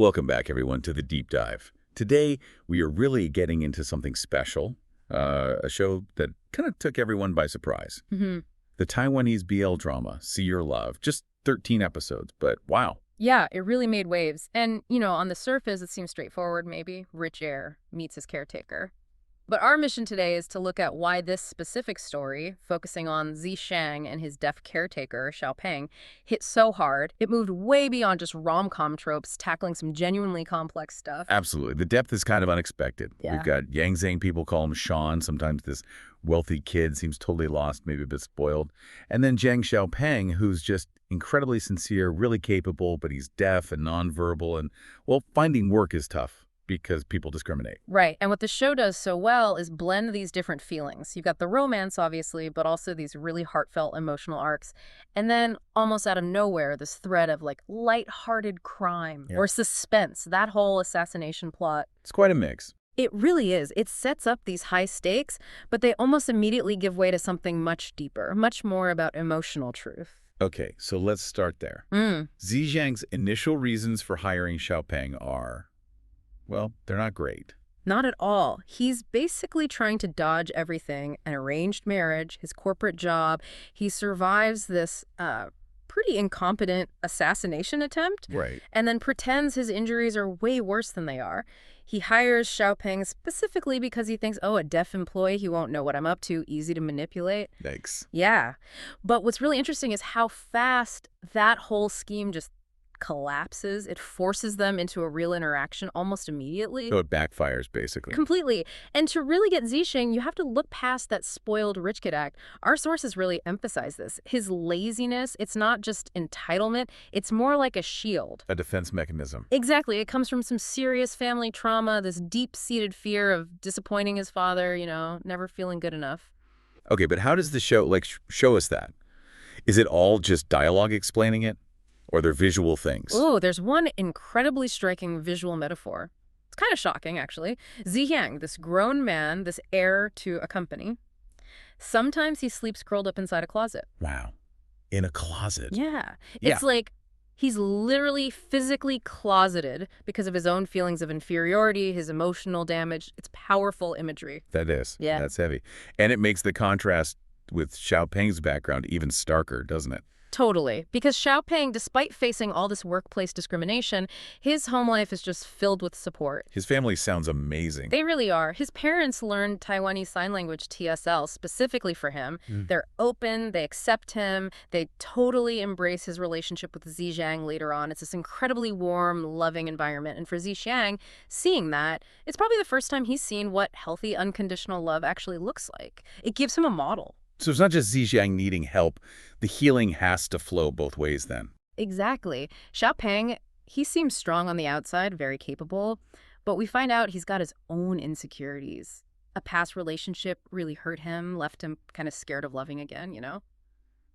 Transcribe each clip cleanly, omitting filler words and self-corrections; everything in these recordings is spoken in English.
Welcome back, everyone, to the Deep Dive. Today, we are really getting into something special, a show that kind of took everyone by surprise. hmm The Taiwanese BL drama, See Your Love, just 13 episodes, but wow. Yeah, it really made waves. And, on the surface, it seems straightforward, maybe. Rich heir meets his caretaker. But our mission today is to look at why this specific story, focusing on Zi Xiang and his deaf caretaker, Shao Peng, hit so hard. It moved way beyond just rom-com tropes, tackling some genuinely complex stuff. Absolutely. The depth is kind of unexpected. Yeah. We've got Yang Zhang, people call him Sean. Sometimes this wealthy kid seems totally lost, maybe a bit spoiled. And then Shao Peng, who's just incredibly sincere, really capable, but he's deaf and nonverbal. And, well, finding work is tough because people discriminate. Right. And what the show does so well is blend these different feelings. You've got the romance, obviously, but also these really heartfelt emotional arcs. And then almost out of nowhere, this thread of like lighthearted crime or suspense, that whole assassination plot. It's quite a mix. It really is. It sets up these high stakes, but they almost immediately give way to something much deeper, much more about emotional truth. Okay, so let's start there. Zi Xiang's initial reasons for hiring Shao Peng are, well, they're not great. Not at all. He's basically trying to dodge everything, an arranged marriage, his corporate job. He survives this pretty incompetent assassination attempt. Right. And then pretends his injuries are way worse than they are. He hires Shao Peng specifically because he thinks, oh, a deaf employee, he won't know what I'm up to, easy to manipulate. Yikes. Yeah. But what's really interesting is how fast that whole scheme just collapses. It forces them into a real interaction almost immediately. So it backfires, basically. Completely. And to really get Zi Xiang, you have to look past that spoiled rich kid act. Our sources really emphasize this. His laziness, it's not just entitlement, it's more like a shield. A defense mechanism. Exactly. It comes from some serious family trauma, this deep-seated fear of disappointing his father, never feeling good enough. Okay, but how does the show, show us that? Is it all just dialogue explaining it? Or are there visual things? Oh, there's one incredibly striking visual metaphor. It's kind of shocking, actually. Zi Xiang, this grown man, this heir to a company, sometimes he sleeps curled up inside a closet. Wow. In a closet. Yeah. It's like he's literally physically closeted because of his own feelings of inferiority, his emotional damage. It's powerful imagery. That is. Yeah. That's heavy. And it makes the contrast with Shao Peng's background even starker, doesn't it? Totally. Because Shao Peng, despite facing all this workplace discrimination, his home life is just filled with support. His family sounds amazing. They really are. His parents learned Taiwanese Sign Language TSL specifically for him. They're open, they accept him, they totally embrace his relationship with Zi Xiang later on. It's this incredibly warm, loving environment. And for Zi Xiang, seeing that, it's probably the first time he's seen what healthy, unconditional love actually looks like. It gives him a model. So it's not just Zi Xiang needing help. The healing has to flow both ways then. Exactly. Shao Peng, he seems strong on the outside, very capable, but we find out he's got his own insecurities. A past relationship really hurt him, left him kind of scared of loving again,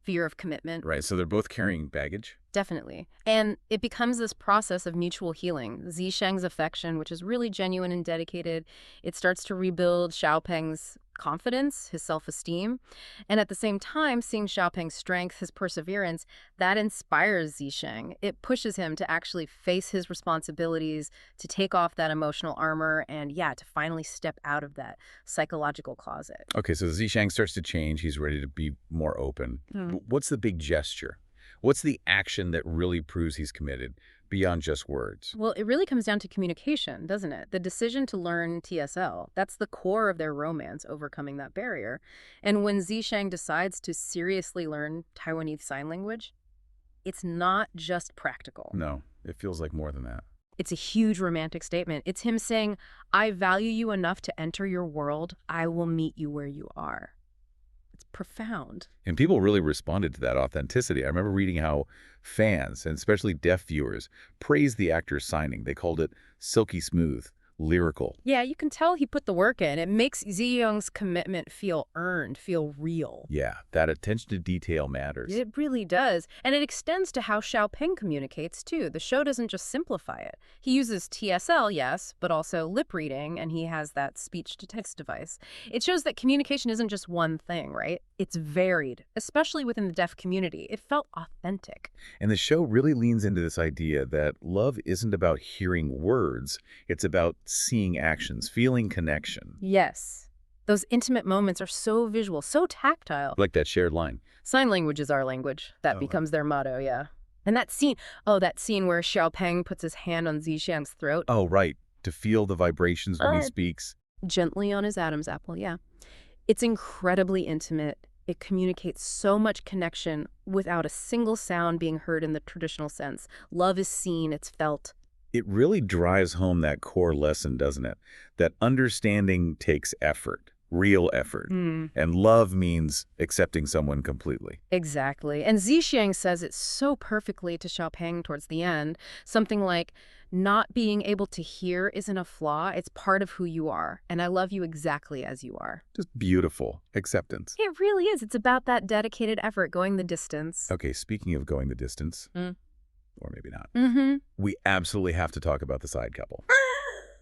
Fear of commitment. Right, so they're both carrying baggage? Definitely. And it becomes this process of mutual healing. Zi Xiang's affection, which is really genuine and dedicated, it starts to rebuild Shao Peng's confidence, his self-esteem. And at the same time, seeing Shao Peng's strength, his perseverance, that inspires Zi Xiang. It pushes him to actually face his responsibilities, to take off that emotional armor, and to finally step out of that psychological closet. Okay, so Zi Xiang starts to change. He's ready to be more open. What's the big gesture? What's the action that really proves he's committed beyond just words? Well, it really comes down to communication, doesn't it? The decision to learn TSL, that's the core of their romance, overcoming that barrier. And when Zi Xiang decides to seriously learn Taiwanese Sign Language, it's not just practical. No, it feels like more than that. It's a huge romantic statement. It's him saying, I value you enough to enter your world. I will meet you where you are. It's profound. And people really responded to that authenticity. I remember reading how fans, and especially deaf viewers, praised the actor's signing. They called it silky smooth, lyrical. Yeah, you can tell he put the work in. It makes Zi Xiang's commitment feel earned, feel real. Yeah, that attention to detail matters. It really does. And it extends to how Shao Peng communicates, too. The show doesn't just simplify it. He uses TSL, yes, but also lip reading, and he has that speech-to-text device. It shows that communication isn't just one thing, right? It's varied, especially within the deaf community. It felt authentic. And the show really leans into this idea that love isn't about hearing words, it's about seeing actions, feeling connection. Yes. Those intimate moments are so visual, so tactile. Like that shared line. Sign language is our language. That Oh, becomes their motto, yeah. And that scene where Xiao Peng puts his hand on Zi Xiang's throat. Oh, right. To feel the vibrations when he speaks. Gently on his Adam's apple, yeah. It's incredibly intimate. It communicates so much connection without a single sound being heard in the traditional sense. Love is seen, it's felt. It really drives home that core lesson, doesn't it? That understanding takes effort, real effort. And love means accepting someone completely. Exactly. And Zi Xiang says it so perfectly to Shao Peng towards the end. Something like, not being able to hear isn't a flaw, it's part of who you are. And I love you exactly as you are. Just beautiful acceptance. It really is. It's about that dedicated effort, going the distance. Okay, speaking of going the distance, or maybe not, Mm-hmm. we absolutely have to talk about the side couple.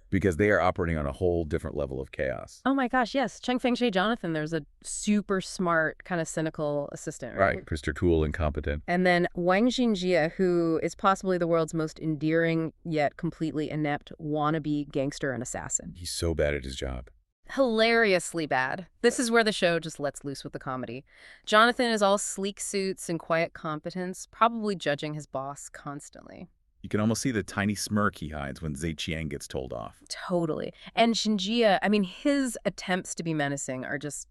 Because they are operating on a whole different level of chaos. Oh my gosh, yes. Cheng Feng-shui Jonathan, there's a super smart, kind of cynical assistant, right? Right, Mr. Tool, incompetent. And then Wang Xinjie, who is possibly the world's most endearing yet completely inept wannabe gangster and assassin. He's so bad at his job. Hilariously bad. This is where the show just lets loose with the comedy. Jonathan is all sleek suits and quiet competence, probably judging his boss constantly. You can almost see the tiny smirk he hides when Zi Xiang gets told off. Totally. And Xinjie, I mean, his attempts to be menacing are just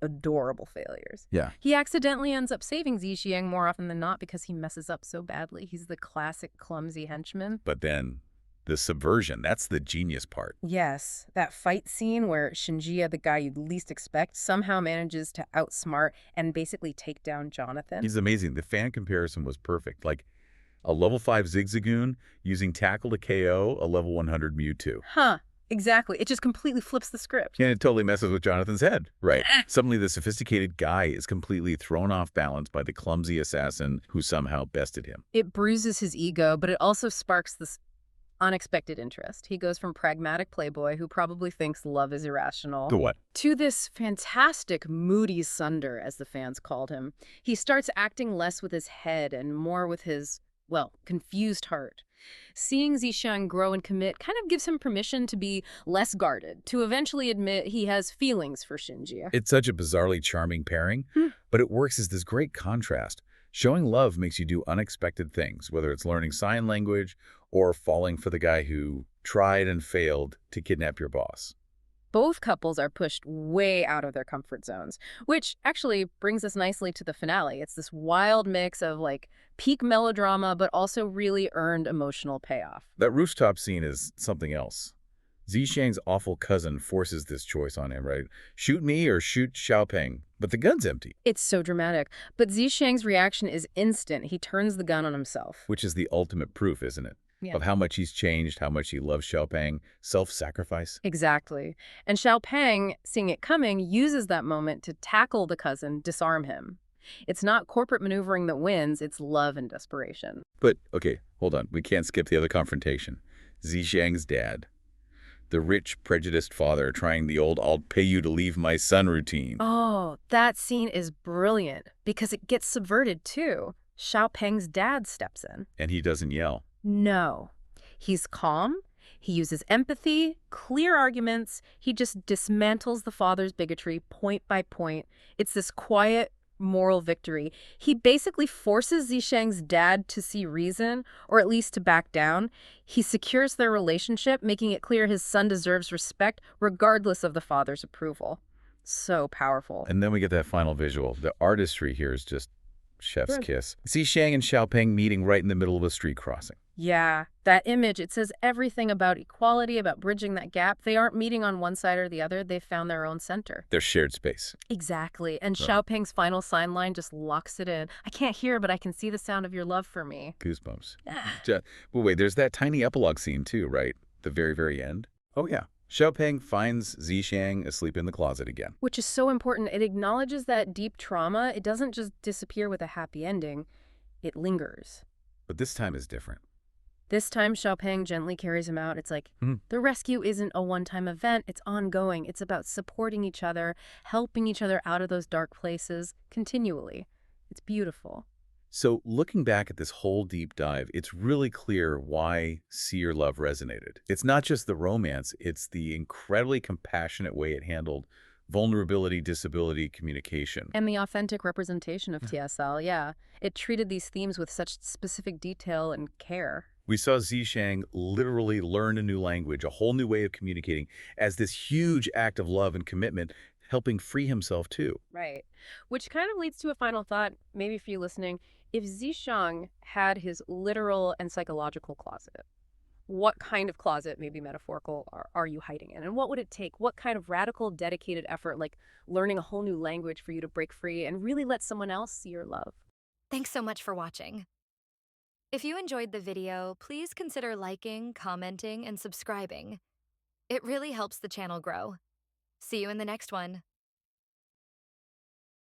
adorable failures. Yeah. He accidentally ends up saving Zi Xiang more often than not because he messes up so badly. He's the classic clumsy henchman. But then the subversion, that's the genius part. Yes, that fight scene where Xinjie, the guy you'd least expect, somehow manages to outsmart and basically take down Jonathan. He's amazing. The fan comparison was perfect. Like a level 5 Zigzagoon using tackle to KO a level 100 Mewtwo. Huh. Exactly. It just completely flips the script. And it totally messes with Jonathan's head. Right. Suddenly the sophisticated guy is completely thrown off balance by the clumsy assassin who somehow bested him. It bruises his ego, but it also sparks this unexpected interest. He goes from pragmatic playboy who probably thinks love is irrational To what? to this fantastic moody sunder, as the fans called him. He starts acting less with his head and more with his, well, confused heart. Seeing Zi Xiang grow and commit kind of gives him permission to be less guarded, to eventually admit he has feelings for Xinjie. It's such a bizarrely charming pairing, but it works as this great contrast. Showing love makes you do unexpected things, whether it's learning sign language or falling for the guy who tried and failed to kidnap your boss. Both couples are pushed way out of their comfort zones, which actually brings us nicely to the finale. It's this wild mix of like peak melodrama, but also really earned emotional payoff. That rooftop scene is something else. Zi Xiang's awful cousin forces this choice on him, right? Shoot me or shoot Shao Peng, but the gun's empty. It's so dramatic, but Zi Xiang's reaction is instant. He turns the gun on himself. Which is the ultimate proof, isn't it? Yeah. Of how much he's changed, how much he loves Shao Peng, self-sacrifice. Exactly. And Shao Peng, seeing it coming, uses that moment to tackle the cousin, disarm him. It's not corporate maneuvering that wins, it's love and desperation. But, okay, hold on. We can't skip the other confrontation. Zi Xiang's dad. The rich, prejudiced father trying the old "I'll pay you to leave my son" routine. Oh, that scene is brilliant because it gets subverted too. Shao Peng's dad steps in. And he doesn't yell. No. He's calm. He uses empathy, clear arguments. He just dismantles the father's bigotry point by point. It's this quiet, moral victory. He basically forces Zi Xiang's dad to see reason, or at least to back down. He secures their relationship, making it clear his son deserves respect, regardless of the father's approval. So powerful. And then we get that final visual. The artistry here is just chef's kiss. Zi Xiang and Shao Peng meeting right in the middle of a street crossing. Yeah, that image, it says everything about equality, about bridging that gap. They aren't meeting on one side or the other. They've found their own center. Their shared space. Exactly. And Shao Peng's final sign line just locks it in. I can't hear, but I can see the sound of your love for me. Goosebumps. But wait, there's that tiny epilogue scene too, right? The very, very end. Oh, yeah. Shao Peng finds Zi Xiang asleep in the closet again. Which is so important. It acknowledges that deep trauma, it doesn't just disappear with a happy ending, it lingers. But this time is different. This time, Shao Peng gently carries him out. It's like, the rescue isn't a one-time event, it's ongoing. It's about supporting each other, helping each other out of those dark places continually. It's beautiful. So looking back at this whole deep dive, it's really clear why See Your Love resonated. It's not just the romance, it's the incredibly compassionate way it handled vulnerability, disability, communication. And the authentic representation of TSL, yeah. It treated these themes with such specific detail and care. We saw Zi Xiang literally learn a new language, a whole new way of communicating, as this huge act of love and commitment, helping free himself too. Right. Which kind of leads to a final thought, maybe for you listening. If Zi Xiang had his literal and psychological closet, what kind of closet, maybe metaphorical, are you hiding in? And what would it take? What kind of radical, dedicated effort, like learning a whole new language for you to break free and really let someone else see your love? Thanks so much for watching. If you enjoyed the video, please consider liking, commenting, and subscribing. It really helps the channel grow. See you in the next one.